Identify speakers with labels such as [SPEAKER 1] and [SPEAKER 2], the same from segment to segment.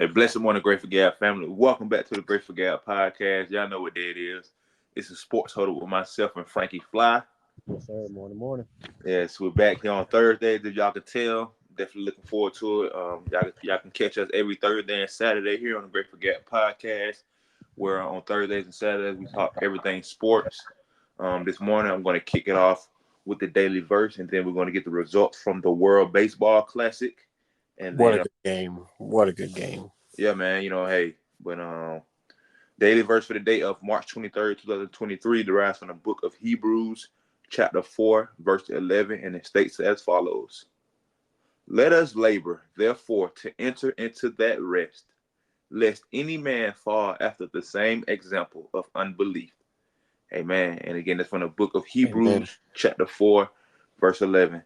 [SPEAKER 1] Hey, blessed morning, Grateful Gab family. Welcome back to the Grateful Gab podcast. Y'all know what day it is. It's a sports huddle with myself and Frankie Fly.
[SPEAKER 2] Yes, sir. Morning.
[SPEAKER 1] Yes, we're back here on Thursdays, as y'all can tell. Definitely looking forward to it. Y'all can catch us every Thursday and Saturday here on the Grateful Gab podcast, where on Thursdays and Saturdays we talk everything sports. This morning I'm going to kick it off with the daily verse, and then we're going to get the results from the World Baseball Classic. And
[SPEAKER 2] What a
[SPEAKER 1] then,
[SPEAKER 2] good game. What a good game.
[SPEAKER 1] yeah, man, but daily verse for the day of March 23rd, 2023 derives from the book of Hebrews, chapter 4, verse 11, and it states as follows. Let us labor, therefore, to enter into that rest, lest any man fall after the same example of unbelief. Amen. And again, it's from the book of Hebrews,
[SPEAKER 2] Amen.
[SPEAKER 1] chapter 4, verse 11.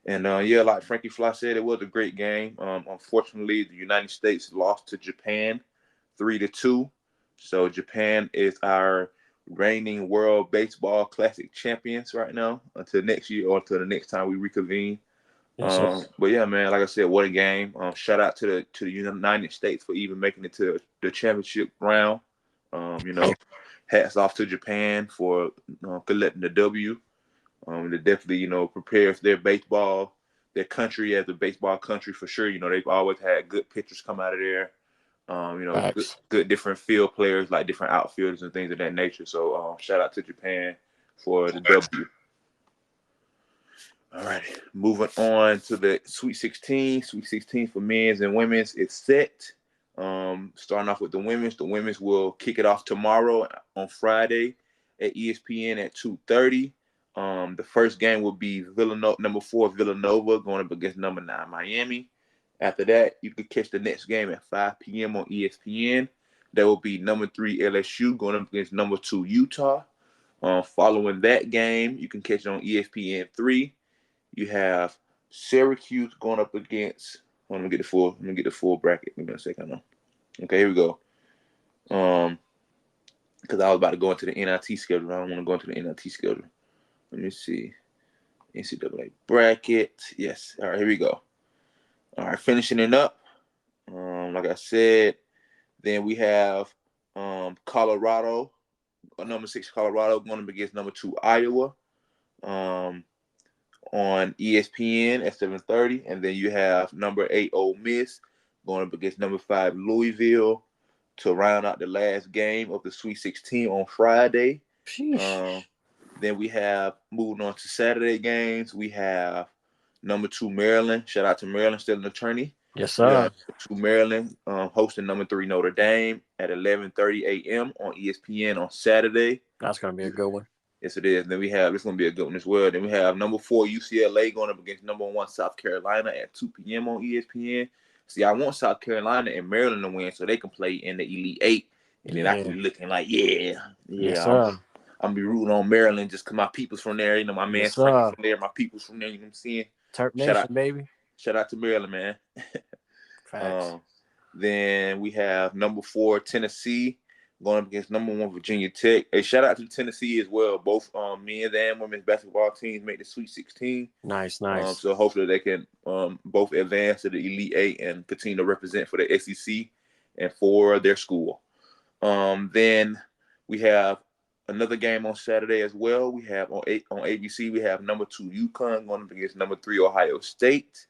[SPEAKER 1] And like Frankie Fly said, it was a great game. Unfortunately, the United States lost to Japan 3-2. So Japan is our reigning World Baseball Classic champions right now until next year or until the next time we reconvene.
[SPEAKER 2] Yes, sir.
[SPEAKER 1] But yeah, man, like I said, what a game. Shout out to the United States for even making it to the championship round. Hats off to Japan for collecting the W. They definitely, prepares their country as a baseball country for sure. They've always had good pitchers come out of there.
[SPEAKER 2] Facts.
[SPEAKER 1] Good different field players, like different outfielders and things of that nature. So shout out to Japan for the W. All right, moving on to the Sweet 16. Sweet 16 for men's and women's is set. Starting off with the women's will kick it off tomorrow on Friday at ESPN at 2:30. The first game will be number 4 Villanova going up against number 9 Miami. After that, you can catch the next game at 5 p.m. on ESPN. That will be number 3 LSU going up against number 2 Utah. Following that game, you can catch it on ESPN 3. You have Syracuse going up against. Let me get the full bracket. Give me a second. Okay, here we go. Because I was about to go into the NIT schedule. I don't want to go into the NIT schedule. Let me see. NCAA bracket. Yes. All right, here we go. All right, finishing it up. Like I said, then we have Colorado, number 6 Colorado going up against number 2 Iowa. On ESPN at 7:30, and then you have number 8 Ole Miss going up against number 5 Louisville to round out the last game of the Sweet 16 on Friday. Then we have, moving on to Saturday games, we have number 2 Maryland. Shout out to Maryland, still an attorney.
[SPEAKER 2] Yes, sir.
[SPEAKER 1] 2 Maryland hosting number 3 Notre Dame at 11:30 a.m. on ESPN on Saturday.
[SPEAKER 2] That's going to be a good one.
[SPEAKER 1] Yes, it is. Then it's going to be a good one as well. Then we have number 4 UCLA going up against number 1 South Carolina at 2 p.m. on ESPN. See, I want South Carolina and Maryland to win so they can play in the Elite 8. And then I can be looking like, yes,
[SPEAKER 2] sir.
[SPEAKER 1] I'm be rooting on Maryland just because my people's from there. My man's from there, my people's from there. You know what I'm saying?
[SPEAKER 2] Turk Nation, baby.
[SPEAKER 1] Shout out to Maryland, man.
[SPEAKER 2] Facts.
[SPEAKER 1] Then we have number 4 Tennessee going up against number 1 Virginia Tech. Hey, shout out to Tennessee as well. Both men's and women's basketball teams make the Sweet 16.
[SPEAKER 2] Nice.
[SPEAKER 1] So hopefully they can both advance to the Elite 8 and continue to represent for the SEC and for their school. Then we have another game on Saturday as well. We have on ABC, we have number 2 UConn going up against number 3 Ohio State.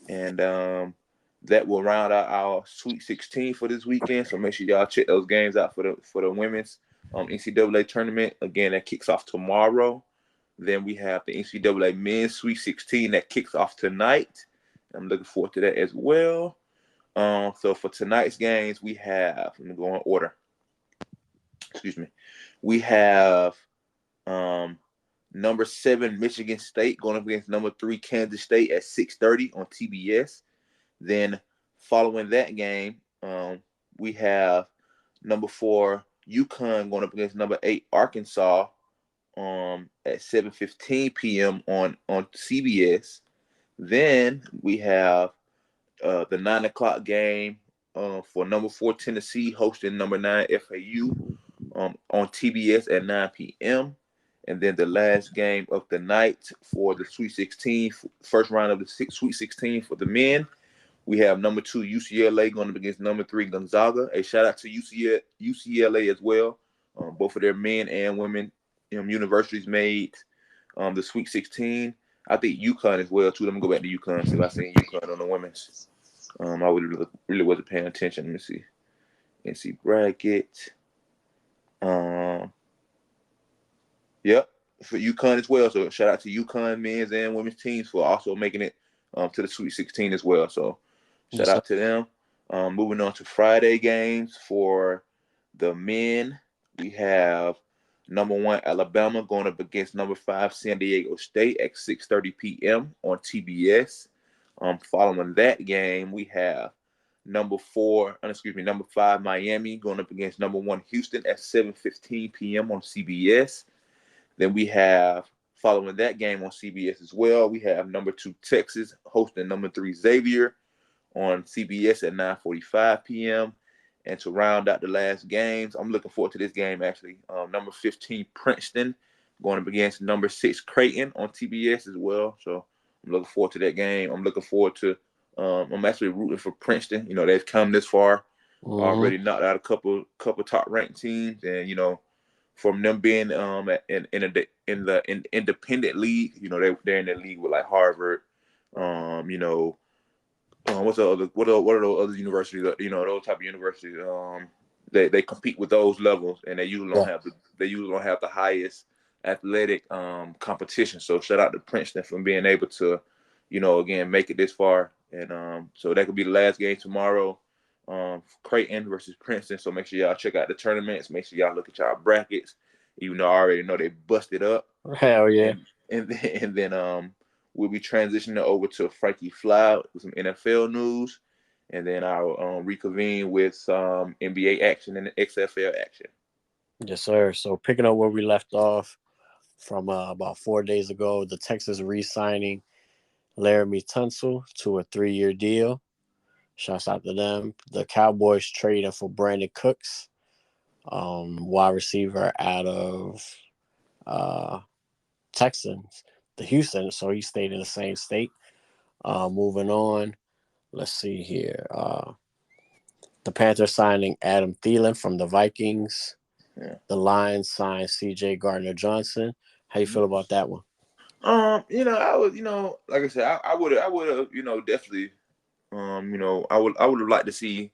[SPEAKER 1] And that will round out our Sweet 16 for this weekend. So make sure y'all check those games out for the women's NCAA tournament. Again, that kicks off tomorrow. Then we have the NCAA men's Sweet 16 that kicks off tonight. I'm looking forward to that as well. So for tonight's games, we have, let me go in order. Excuse me. We have number 7 Michigan State going up against number 3 Kansas State at 6:30 on TBS. Then following that game, we have number 4 UConn going up against number 8 Arkansas at 7:15 p.m. on CBS. Then we have the 9 o'clock game for number 4 Tennessee hosting number 9 FAU on TBS at 9 p.m. And then the last game of the night for the Sweet 16, first round of the Sweet 16 for the men, We have number 2 UCLA going up against number 3 Gonzaga. A shout out to UCLA as well. Both of their men and women universities made the Sweet 16. I think UConn as well too. Let me go back to UConn. See if I seen UConn on the women's. I really wasn't paying attention. Let me see. NC bracket. Um, yep, for UConn as well. So shout out to UConn men's and women's teams for also making it to the Sweet 16 as well. So shout
[SPEAKER 2] Yes, sir.
[SPEAKER 1] out to them. Moving on to Friday games for the men, we have number 1 Alabama going up against number 5 San Diego State at 6:30 p.m. on TBS. Following that game, we have number 5 Miami going up against number 1 Houston at 7:15 p.m. on CBS. Then we have, following that game on CBS as well, we have number 2 Texas hosting number 3 Xavier on CBS at 9:45 p.m. And to round out the last games, I'm looking forward to this game actually. Number 15 Princeton going up against number 6 Creighton on TBS as well. So I'm looking forward to that game. I'm looking forward to. I'm actually rooting for Princeton. You know, they've come this far, already knocked out a couple top ranked teams, and from them being in independent league, they're in the league with like Harvard, what's the other what are those other universities, those type of universities, they compete with those levels, and
[SPEAKER 2] Yeah.
[SPEAKER 1] they usually don't have the highest athletic competition. So shout out to Princeton for being able to again make it this far. And so that could be the last game tomorrow, Creighton versus Princeton. So make sure y'all check out the tournaments, make sure y'all look at y'all brackets, even though I already know they busted up.
[SPEAKER 2] Hell yeah.
[SPEAKER 1] And then we'll be transitioning over to Frankie Fly with some NFL news, and then I'll reconvene with some NBA action and XFL action.
[SPEAKER 2] Yes, sir. So picking up where we left off from about 4 days ago, the Texans re-signing Laramie Tunsil to a 3-year deal. Shouts out to them. The Cowboys trading for Brandon Cooks, wide receiver out of uh, Texans, the Houston. So he stayed in the same state. Moving on, let's see here. The Panthers signing Adam Thielen from the Vikings.
[SPEAKER 1] Yeah.
[SPEAKER 2] The Lions signed C.J. Gardner-Johnson. How you feel about that one?
[SPEAKER 1] I would, like I said, I would have, definitely, I would have liked to see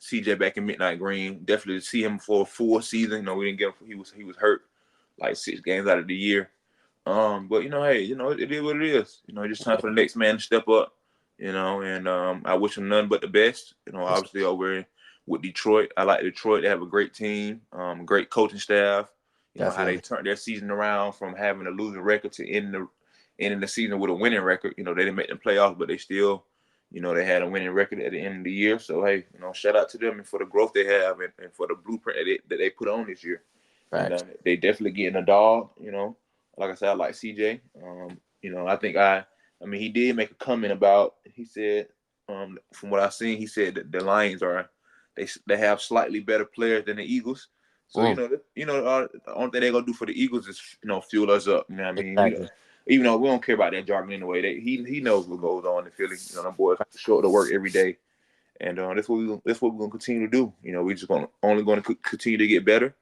[SPEAKER 1] CJ back in Midnight Green. Definitely to see him for a full season. We didn't get him. He was hurt like 6 games out of the year. But hey, it is what it is. It's just time for the next man to step up. And I wish him nothing but the best. Obviously over with Detroit, I like Detroit. They have a great team, great coaching staff. How they
[SPEAKER 2] Definitely.
[SPEAKER 1] turned their season around from having a losing record to ending the season with a winning record. They didn't make the playoffs, but they still, they had a winning record at the end of the year. So hey, shout out to them and for the growth they have and for the blueprint that they put on this year. And
[SPEAKER 2] Facts.
[SPEAKER 1] they definitely getting a dog. Like I said, I like CJ. I think he did make a comment about. He said, from what I've seen, he said that the Lions they have slightly better players than the Eagles. So the only thing they're gonna do for the Eagles is fuel us up. You know what I mean?
[SPEAKER 2] Exactly.
[SPEAKER 1] Even though we don't care about that jargon anyway, he knows what goes on in Philly. Them boys show up to work every day, and that's what we're gonna continue to do. We just only going to continue to get better.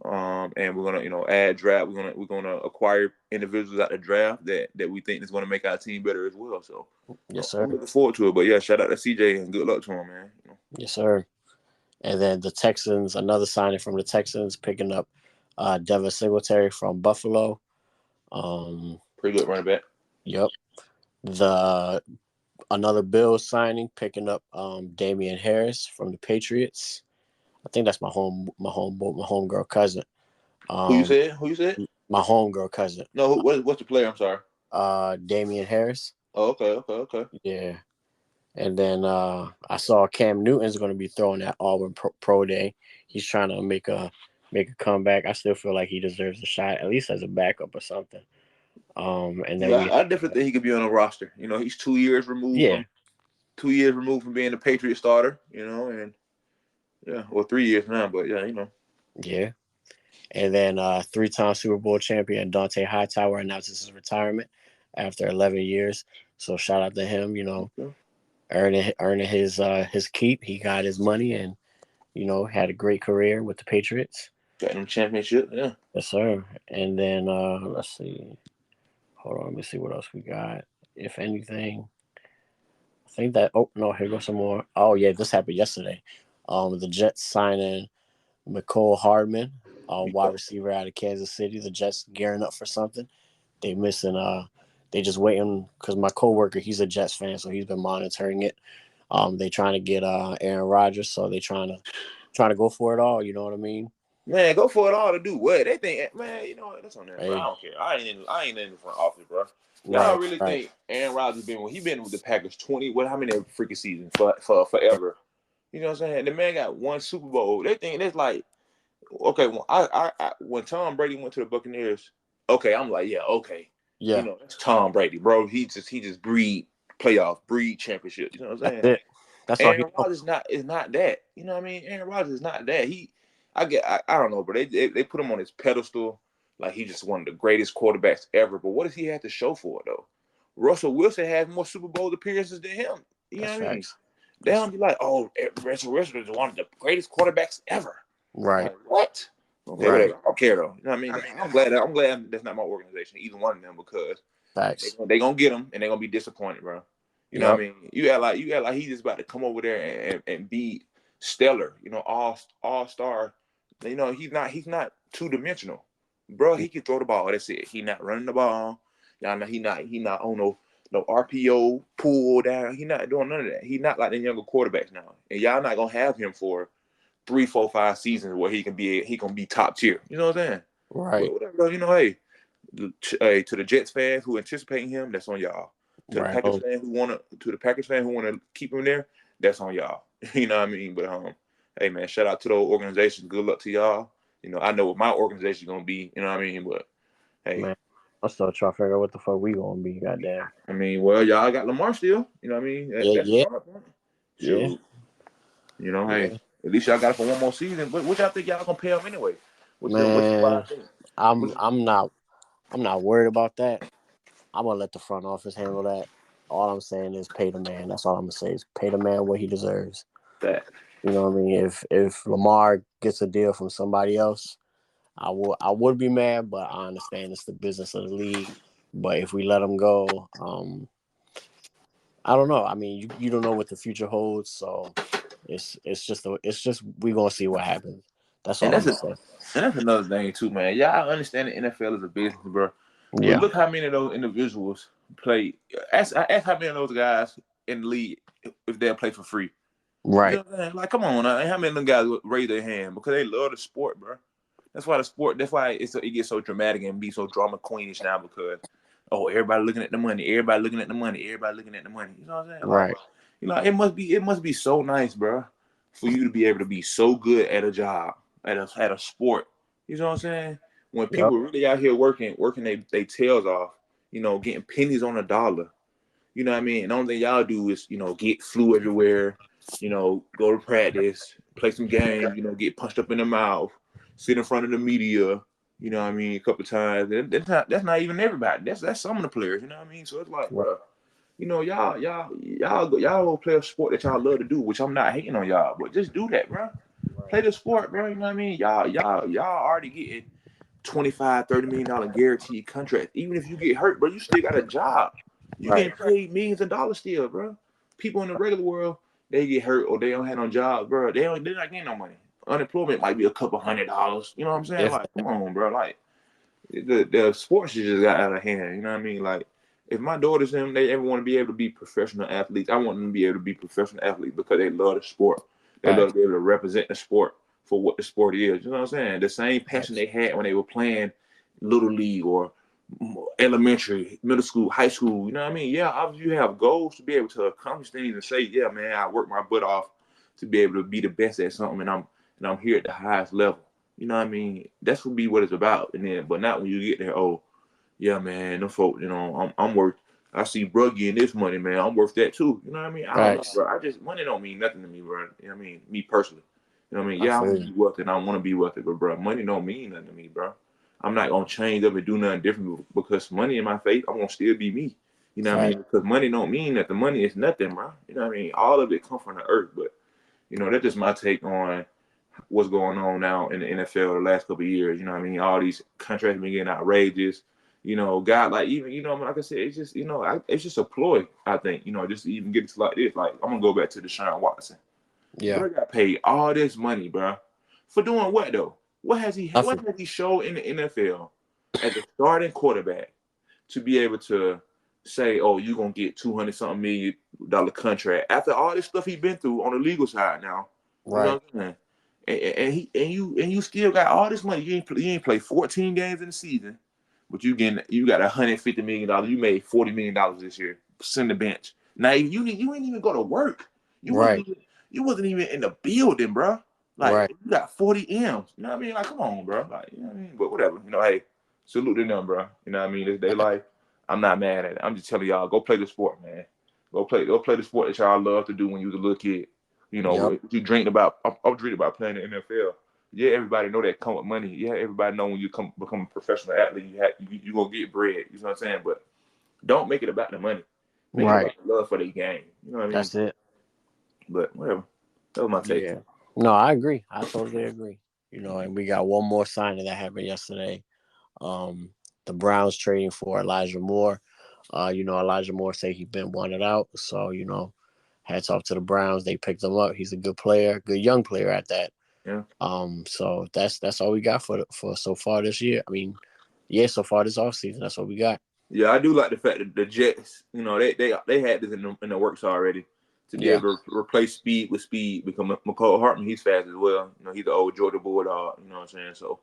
[SPEAKER 1] And we're gonna, add draft. We're gonna acquire individuals out the draft that we think is gonna make our team better as well. So,
[SPEAKER 2] Yes,
[SPEAKER 1] I'm
[SPEAKER 2] sir.
[SPEAKER 1] looking forward to it. But yeah, shout out to CJ and good luck to him, man.
[SPEAKER 2] Yes, sir. And then the Texans, another signing from the Texans, picking up Devin Singletary from Buffalo.
[SPEAKER 1] Pretty good running back.
[SPEAKER 2] Yep. The Another Bills signing, picking up Damian Harris from the Patriots. I think that's my homegirl cousin.
[SPEAKER 1] Who you
[SPEAKER 2] Um,
[SPEAKER 1] said? Who you said?
[SPEAKER 2] my homegirl cousin.
[SPEAKER 1] No, what's the player? I'm sorry.
[SPEAKER 2] Damian Harris.
[SPEAKER 1] Oh, okay.
[SPEAKER 2] Yeah. And then I saw Cam Newton's going to be throwing at Auburn Pro Day. He's trying to make a comeback. I still feel like he deserves a shot, at least as a backup or something. And then
[SPEAKER 1] Yeah, I definitely think he could be on a roster. He's 2 years removed
[SPEAKER 2] yeah,
[SPEAKER 1] from 2 years removed from being a Patriot starter. And yeah, or 3 years now, but yeah,
[SPEAKER 2] yeah. And then 3-time Super Bowl champion Dante Hightower announces his retirement after 11 years. So shout out to him.
[SPEAKER 1] Okay.
[SPEAKER 2] earning his keep. He got his money and had a great career with the Patriots.
[SPEAKER 1] Got them championship. Yeah.
[SPEAKER 2] Yes, sir. And then let's see. Hold on, let me see what else we got. If anything, I think that. Oh no, here goes some more. Oh yeah, this happened yesterday. The Jets signing McCole Hardman, wide receiver out of Kansas City. The Jets gearing up for something. They missing. They just waiting because my coworker, he's a Jets fan, so he's been monitoring it. They trying to get Aaron Rodgers, so they trying to go for it all. You know what I mean?
[SPEAKER 1] Man, go for it all to do what? They think, man, you know what? That's on them, bro. I
[SPEAKER 2] Hey,
[SPEAKER 1] don't care. I ain't in the front office, bro. Y'all
[SPEAKER 2] right,
[SPEAKER 1] really
[SPEAKER 2] right,
[SPEAKER 1] think Aaron Rodgers he been with the Packers 20, how many freaking seasons for forever? You know what I'm saying? The man got one Super Bowl. They think that's like, okay, when Tom Brady went to the Buccaneers, okay, I'm like, yeah, okay. You
[SPEAKER 2] yeah.
[SPEAKER 1] know, that's Tom Brady, bro. He just breed playoff, breed championship. You know what I'm
[SPEAKER 2] That's
[SPEAKER 1] saying?
[SPEAKER 2] it. That's all he
[SPEAKER 1] Aaron
[SPEAKER 2] knows.
[SPEAKER 1] Rodgers is not that. You know what I mean? Aaron Rodgers is not that. I don't know, but they put him on his pedestal like he's just one of the greatest quarterbacks ever. But what does he have to show for it though? Russell Wilson has more Super Bowl appearances than him. You know
[SPEAKER 2] That's
[SPEAKER 1] what I mean?
[SPEAKER 2] facts.
[SPEAKER 1] They
[SPEAKER 2] That's
[SPEAKER 1] don't be like, oh, Russell Wilson is one of the greatest quarterbacks ever.
[SPEAKER 2] right,
[SPEAKER 1] Like what? Okay,
[SPEAKER 2] right.
[SPEAKER 1] whatever. I don't care though. You know what I mean? I'm glad that's not my organization, either one of them, because
[SPEAKER 2] Facts.
[SPEAKER 1] they gonna get him and they're gonna be disappointed, bro. You know what
[SPEAKER 2] Yep.
[SPEAKER 1] I mean? You act like he's just about to come over there and be stellar. You know, all star. You know, he's not 2 dimensional, bro. He can throw the ball. That's it. He not running the ball. Y'all know he not on no RPO pull down. He not doing none of that. He not like the younger quarterbacks now, and y'all not gonna have him for 3, 4, 5 seasons where he can be top tier. You know what I'm saying?
[SPEAKER 2] Right.
[SPEAKER 1] But whatever, you know, hey, to the Jets fans who anticipating him, that's on y'all. To the
[SPEAKER 2] Right.
[SPEAKER 1] Packers
[SPEAKER 2] Oh,
[SPEAKER 1] fan who wanna keep him there, that's on y'all. You know what I mean? But hey man, shout out to those organizations. Good luck to y'all. You know, I know what my organization gonna be. You know what I mean? But hey,
[SPEAKER 2] man. I'm still trying to figure out what the fuck we gonna be. Goddamn.
[SPEAKER 1] I mean, well, y'all got Lamar still. You know what I mean?
[SPEAKER 2] Yeah.
[SPEAKER 1] That's a
[SPEAKER 2] Yeah.
[SPEAKER 1] start point.
[SPEAKER 2] Yeah.
[SPEAKER 1] Shoot, you know, hey,
[SPEAKER 2] Yeah.
[SPEAKER 1] at least y'all got it for one more season. But what y'all think y'all gonna pay him anyway? What's your
[SPEAKER 2] Man,
[SPEAKER 1] wild thing?
[SPEAKER 2] I'm
[SPEAKER 1] What's,
[SPEAKER 2] I'm not I'm not worried about that. I'm gonna let the front office handle that. All I'm saying is pay the man. That's all I'm gonna say is pay the man what he deserves.
[SPEAKER 1] that?
[SPEAKER 2] You know what I mean? If Lamar gets a deal from somebody else, I would be mad, but I understand it's the business of the league. But if we let him go, I don't know. I mean, you don't know what the future holds, so it's just we gonna see what happens. That's
[SPEAKER 1] And
[SPEAKER 2] all I'm
[SPEAKER 1] that's a,
[SPEAKER 2] gonna say.
[SPEAKER 1] and that's another thing too, man. Yeah, I understand the NFL is a business, bro. But
[SPEAKER 2] Yeah.
[SPEAKER 1] look how many of those individuals play. Ask how many of those guys in the league if they'll play for free. You know
[SPEAKER 2] Right.
[SPEAKER 1] what I'm saying? Like, come on, how many of them guys would raise their hand because they love the sport, bro? That's why the sport. That's why it gets so dramatic and be so drama queenish now because everybody looking at the money, everybody looking at the money, everybody looking at the money. You know what I'm saying? Like,
[SPEAKER 2] Right.
[SPEAKER 1] it must be so nice, bro, for you to be able to be so good at a job, at a sport. You know what I'm saying? When
[SPEAKER 2] Yep.
[SPEAKER 1] people really out here working they tails off, getting pennies on a dollar. You know what I mean? And the only thing y'all do is, get flu everywhere, go to practice, play some games, get punched up in the mouth, sit in front of the media, you know what I mean, a couple times. And that's not even everybody. That's some of the players, you know what I mean? So it's like,
[SPEAKER 2] Right.
[SPEAKER 1] bro, y'all go play a sport that y'all love to do, which I'm not hating on y'all, but just do that, bro. Play the sport, bro. You know what I mean? Y'all already getting 25, $30 million guaranteed contract. Even if you get hurt, bro, you still got a job. You
[SPEAKER 2] Right.
[SPEAKER 1] getting paid millions of dollars still, bro. People in the regular world, they get hurt or they don't have no job, bro. They're not getting no money. Unemployment might be a couple $100. You know what I'm saying?
[SPEAKER 2] If
[SPEAKER 1] Like, come on, bro. Like, the sports just got out of hand. You know what I mean? Like, if my daughters and them, they ever want to be able to be professional athletes, I want them to be able to be professional athletes because they love the sport. They love
[SPEAKER 2] facts,
[SPEAKER 1] to be able to represent the sport for what the sport is. You know what I'm saying? The same passion
[SPEAKER 2] facts,
[SPEAKER 1] they had when they were playing little league or elementary, middle school, high school. You know what I mean? Yeah, obviously you have goals to be able to accomplish things and say, yeah, man, I worked my butt off to be able to be the best at something, and I'm here at the highest level. You know what I mean? That's what be what it's about. And then, but not when you get there. Oh, yeah, man, them folk, I'm worth. I see bro getting this money, man. I'm worth that too. You know what I mean? I don't know,
[SPEAKER 2] facts.
[SPEAKER 1] bro. Money don't mean nothing to me, bro. You know what I mean? Me personally. You know what I mean?
[SPEAKER 2] I
[SPEAKER 1] Yeah, I
[SPEAKER 2] feel
[SPEAKER 1] want to
[SPEAKER 2] you.
[SPEAKER 1] be wealthy and I want to be wealthy, but bro, money don't mean nothing to me, bro. I'm not gonna change up and do nothing different because money in my face. I'm gonna still be me. You know what I
[SPEAKER 2] Fact.
[SPEAKER 1] mean? Because money don't mean that the money is nothing, bro. You know what I mean? All of it come from the earth, but that's just my take on what's going on now in the NFL the last couple of years. You know what I mean? All these contracts been getting outrageous. God, like even like I said, it's just it's just a ploy. I think just to even get to like this. Like I'm gonna go back to Deshaun Watson.
[SPEAKER 2] Yeah.
[SPEAKER 1] Bro got paid all this money, bro, for doing what though? What
[SPEAKER 2] Nothing.
[SPEAKER 1] has he shown in the NFL as a starting quarterback to be able to say, "Oh, you're gonna get 200 something million dollar contract" after all this stuff he's been through on the legal side now? You know
[SPEAKER 2] Right.
[SPEAKER 1] what I'm saying? And you still got all this money. You ain't play 14 games in the season, but you got $150 million. You made $40 million this year. Send the bench. Now you ain't even go to work. You wasn't
[SPEAKER 2] Right.
[SPEAKER 1] even you wasn't even in the building, bro. Like
[SPEAKER 2] Right.
[SPEAKER 1] you got 40 M's. You know what I mean? Like, come on, bro. Like, you know what I mean? But whatever. Hey, salute to them, bro. You know what I mean? It's their life. I'm not mad at it. I'm just telling y'all, go play the sport, man. Go play the sport that y'all love to do when you was a little kid.
[SPEAKER 2] Yep.
[SPEAKER 1] What you dreamed about. I'm dreaming about playing the NFL. Yeah, everybody know that come with money. Yeah, everybody know when you become a professional athlete, you gonna get bread. You know what I'm saying? But don't make it about the money. Make it
[SPEAKER 2] Right.
[SPEAKER 1] about the love for the game. You know what I mean?
[SPEAKER 2] That's it.
[SPEAKER 1] But whatever. That was my take.
[SPEAKER 2] Yeah. No, I agree. I totally agree. And we got one more signing that happened yesterday. Um, the Browns trading for Elijah Moore. Elijah Moore said he's been wanted out. So, hats off to the Browns. They picked him up. He's a good player, good young player at that.
[SPEAKER 1] Yeah.
[SPEAKER 2] So that's all we got for so far this year. I mean, yeah, so far this offseason, that's what we got.
[SPEAKER 1] Yeah, I do like the fact that the Jets, they had this in the works already to be
[SPEAKER 2] Yeah.
[SPEAKER 1] able to replace speed with speed. Become McCall Hartman, he's fast as well. He's the old Georgia Bulldog. You know what I'm saying? So,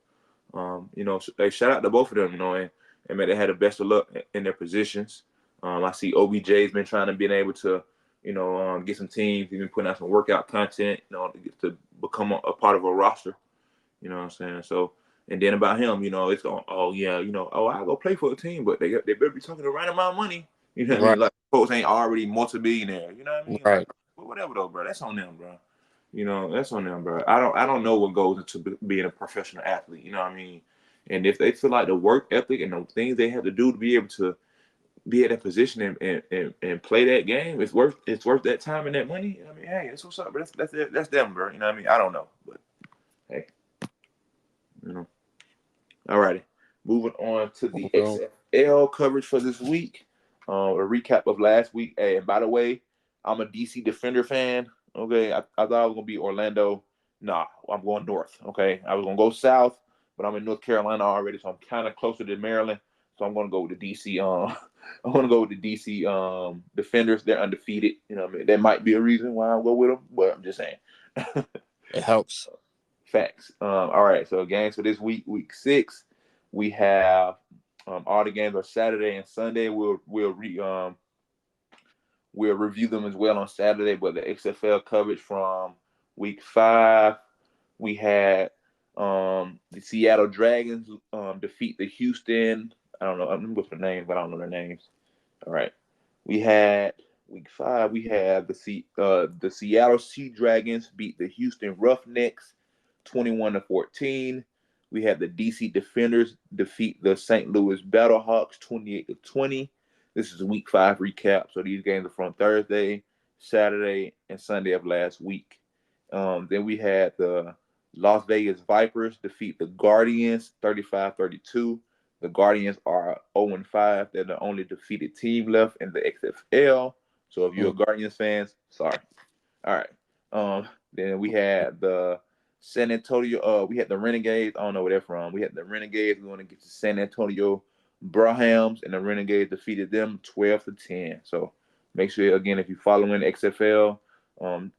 [SPEAKER 1] they shout out to both of them. And man, they had the best of luck in their positions. I see OBJ's been trying to be able to, get some teams. He's been putting out some workout content, to become a part of a roster. You know what I'm saying? So, and then about him, it's going, oh yeah, I go play for a team, but they better be talking the right amount of money. You know what I
[SPEAKER 2] Right.
[SPEAKER 1] mean? Like folks ain't already multi-billionaire. You know what I mean? Like,
[SPEAKER 2] Right.
[SPEAKER 1] but whatever though, bro. That's on them, bro. That's on them, bro. I don't know what goes into being a professional athlete. You know what I mean? And if they feel like the work ethic and the things they have to do to be able to be at that position and play that game, it's worth that time and that money. I mean, hey, that's what's up, bro. That's them, bro. You know what I mean? I don't know, but hey, you know. Alrighty. Moving on to the
[SPEAKER 2] Well,
[SPEAKER 1] XFL coverage for this week. A recap of last week. Hey, and by the way, I'm a DC Defender fan. Okay. I thought I was gonna be Orlando. Nah, I'm going north. Okay. I was gonna go south, but I'm in North Carolina already, so I'm kind of closer to Maryland. So I'm gonna go with the DC. I'm gonna go with the DC Defenders. They're undefeated. You know what I mean? That might be a reason why I'll go with them, but I'm just saying.
[SPEAKER 2] it helps.
[SPEAKER 1] Facts. All right. So games for this week, week 6, we have all the games are Saturday and Sunday. We'll review them as well on Saturday. But the XFL coverage from week 5, we had the Seattle Dragons defeat the Houston. I don't know. I'm with the names, but I don't know their names. All right. We had week 5. We had the Seattle Sea Dragons beat the Houston Roughnecks 21-14. We had the DC Defenders defeat the St. Louis Battlehawks 28-20. This is a week 5 recap. So these games are from Thursday, Saturday, and Sunday of last week. Then we had the Las Vegas Vipers defeat the Guardians 35-32. The Guardians are 0-5. They're the only defeated team left in the XFL. So if you're a
[SPEAKER 2] Mm.
[SPEAKER 1] Guardians fans, sorry. All right. Then we had the San Antonio. We had the Renegades. I don't know where they're from. We had the Renegades going to get to San Antonio Brahams, and the Renegades defeated them 12-10. So make sure again if you're following XFL,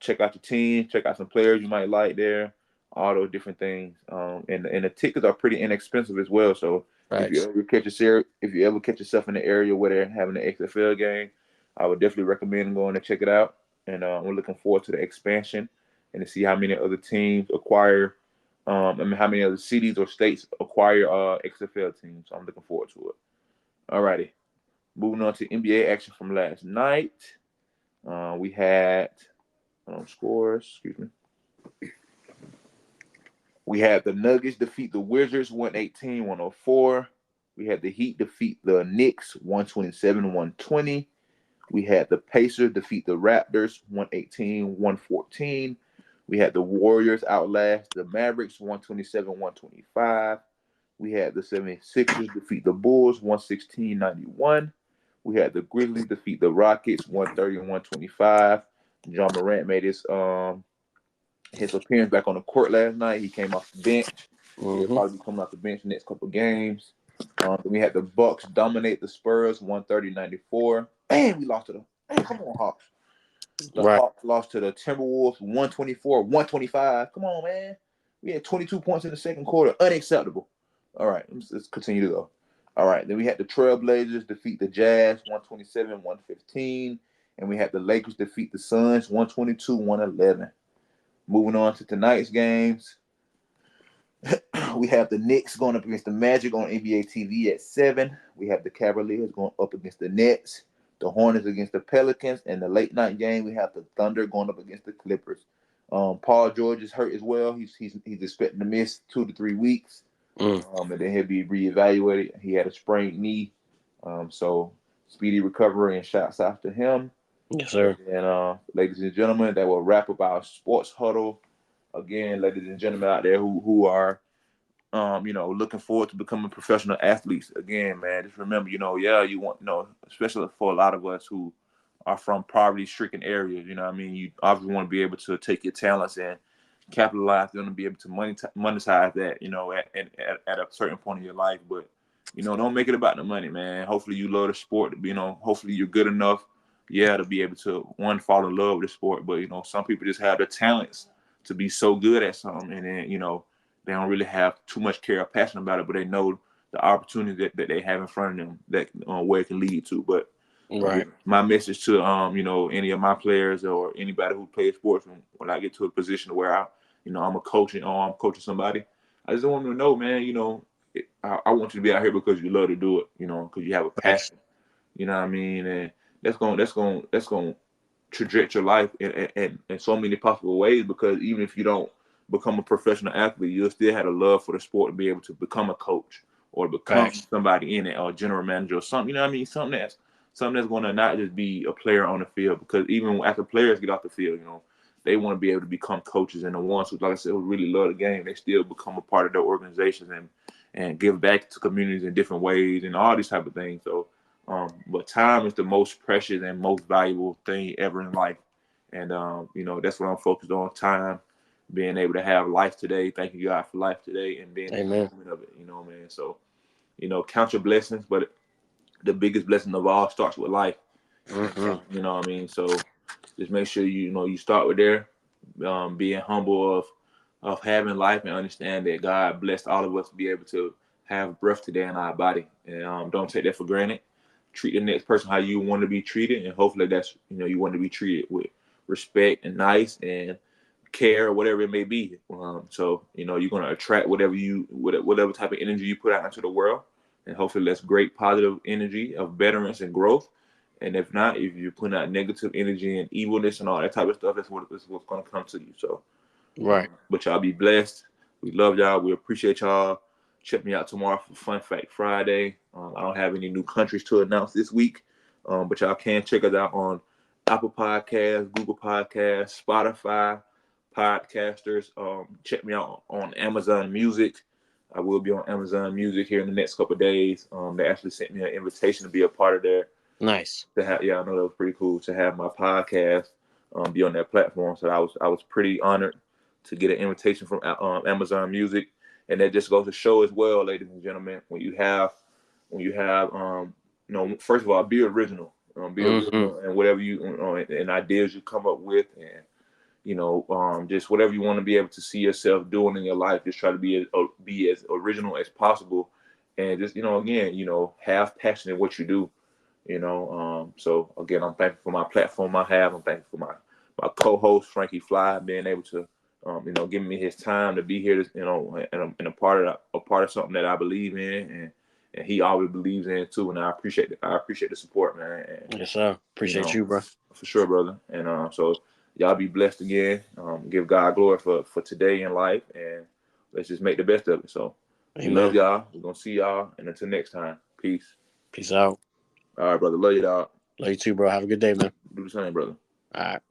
[SPEAKER 1] check out the team, check out some players you might like there, all those different things. And the tickets are pretty inexpensive as well. So
[SPEAKER 2] Facts.
[SPEAKER 1] if you ever catch yourself in the area where they're having an XFL game, I would definitely recommend going to check it out. And we're looking forward to the expansion and to see how many other teams acquire, how many other cities or states acquire XFL teams. So I'm looking forward to it. Alrighty, moving on to NBA action from last night. We had scores. Excuse me. We had the Nuggets defeat the Wizards 118-104. We had the Heat defeat the Knicks 127-120. We had the Pacers defeat the Raptors 118-114. We had the Warriors outlast the Mavericks 127-125. We had the 76ers defeat the Bulls 116-91. We had the Grizzlies defeat the Rockets 130-125. John Morant made his appearance back on the court last night. He came off the bench. He'll
[SPEAKER 2] Mm-hmm.
[SPEAKER 1] probably be coming off the bench the next couple of games. Then we had the Bucks dominate the Spurs 130-94. Man, we lost to the man. Come on, Hawks. The
[SPEAKER 2] Right.
[SPEAKER 1] Hawks lost to the Timberwolves 124-125. Come on, man. We had 22 points in the second quarter. Unacceptable. All right, let's continue to go. All right, then we had the Trailblazers defeat the Jazz 127-115. And we had the Lakers defeat the Suns 122-111. Moving on to tonight's games. We have the Knicks going up against the Magic on NBA TV at 7. We have the Cavaliers going up against the Nets, the Hornets against the Pelicans, and the late night game we have the Thunder going up against the Clippers. Paul George is hurt as well. He's expecting to miss 2 to 3 weeks, and then he'll be reevaluated. He had a sprained knee, so speedy recovery and shouts out to him.
[SPEAKER 2] Yes, sir.
[SPEAKER 1] And ladies and gentlemen, that will wrap up our sports huddle. Again, ladies and gentlemen out there who are looking forward to becoming professional athletes. Again, man, just remember, you want, especially for a lot of us who are from poverty-stricken areas, you obviously want to be able to take your talents and capitalize on and be able to monetize that, at a certain point in your life. But, don't make it about the money, man. Hopefully you love the sport. Hopefully you're good enough, to be able to, one, fall in love with the sport. But, some people just have the talents to be so good at something, and then, they don't really have too much care or passion about it, but they know the opportunity that they have in front of them, that where it can lead to. But
[SPEAKER 2] Right.
[SPEAKER 1] my message to any of my players or anybody who plays sports, when I get to a position where I'm a coach or I'm coaching somebody, I just want them to know, man, I want you to be out here because you love to do it, because you have a
[SPEAKER 2] Facts.
[SPEAKER 1] passion. You know what I mean? And that's going to trajectory your life in so many possible ways, because even if you don't become a professional athlete, you'll still have a love for the sport to be able to become a coach or become
[SPEAKER 2] Facts.
[SPEAKER 1] somebody in it, or general manager or something. You know what I mean? Something that's going to not just be a player on the field, because even after players get off the field, they want to be able to become coaches, and the ones who, like I said, who really love the game, they still become a part of their organizations and give back to communities in different ways and all these type of things. So, but time is the most precious and most valuable thing ever in life, and that's what I'm focused on: time, being able to have life today. Thank you, God, for life today, and being in the
[SPEAKER 2] Amen.
[SPEAKER 1] moment of it. Man. So, count your blessings, but the biggest blessing of all starts with life. And,
[SPEAKER 2] Mm-hmm.
[SPEAKER 1] you know what I mean? So just make sure you start with there, being humble of having life, and understand that God blessed all of us to be able to have breath today in our body, and don't take that for granted. Treat the next person how you want to be treated, and hopefully that's you want to be treated with respect and nice and care, or whatever it may be. So you're gonna attract whatever type of energy you put out into the world, and hopefully that's great positive energy of betterance and growth. And if not, if you're putting out negative energy and evilness and all that type of stuff, that's what's gonna come to you. So,
[SPEAKER 2] Right.
[SPEAKER 1] but y'all be blessed. We love y'all. We appreciate y'all. Check me out tomorrow for Fun Fact Friday. I don't have any new countries to announce this week, but y'all can check us out on Apple Podcasts, Google Podcasts, Spotify, Podcasters. Check me out on Amazon Music. I will be on Amazon Music here in the next couple of days. They actually sent me an invitation to be a part of their
[SPEAKER 2] Nice.
[SPEAKER 1] to have. Yeah, I know that was pretty cool to have my podcast be on that platform. So I was pretty honored to get an invitation from Amazon Music, and that just goes to show as well, ladies and gentlemen, first of all, be original. Be
[SPEAKER 2] Mm-hmm.
[SPEAKER 1] original, and whatever and ideas you come up with, and just whatever you want to be able to see yourself doing in your life, just try to be as original as possible, and just again, have passion in what you do. So again, I'm thankful for my platform I have. I'm thankful for my co-host Frankie Fly being able to giving me his time to be here, and a part of something that I believe in, and he always believes in too. And I appreciate the support, man. And
[SPEAKER 2] Yes, sir.
[SPEAKER 1] you
[SPEAKER 2] Appreciate
[SPEAKER 1] know,
[SPEAKER 2] you, bro.
[SPEAKER 1] for sure, brother. And so y'all be blessed again. Give God glory for today in life, and let's just make the best of it. So We love
[SPEAKER 2] Amen.
[SPEAKER 1] y'all. We're gonna see y'all, and until next time, peace.
[SPEAKER 2] Peace out.
[SPEAKER 1] All right, brother. Love you, dog.
[SPEAKER 2] Love you too, bro. Have a good day, man.
[SPEAKER 1] Do the same, brother.
[SPEAKER 2] All right.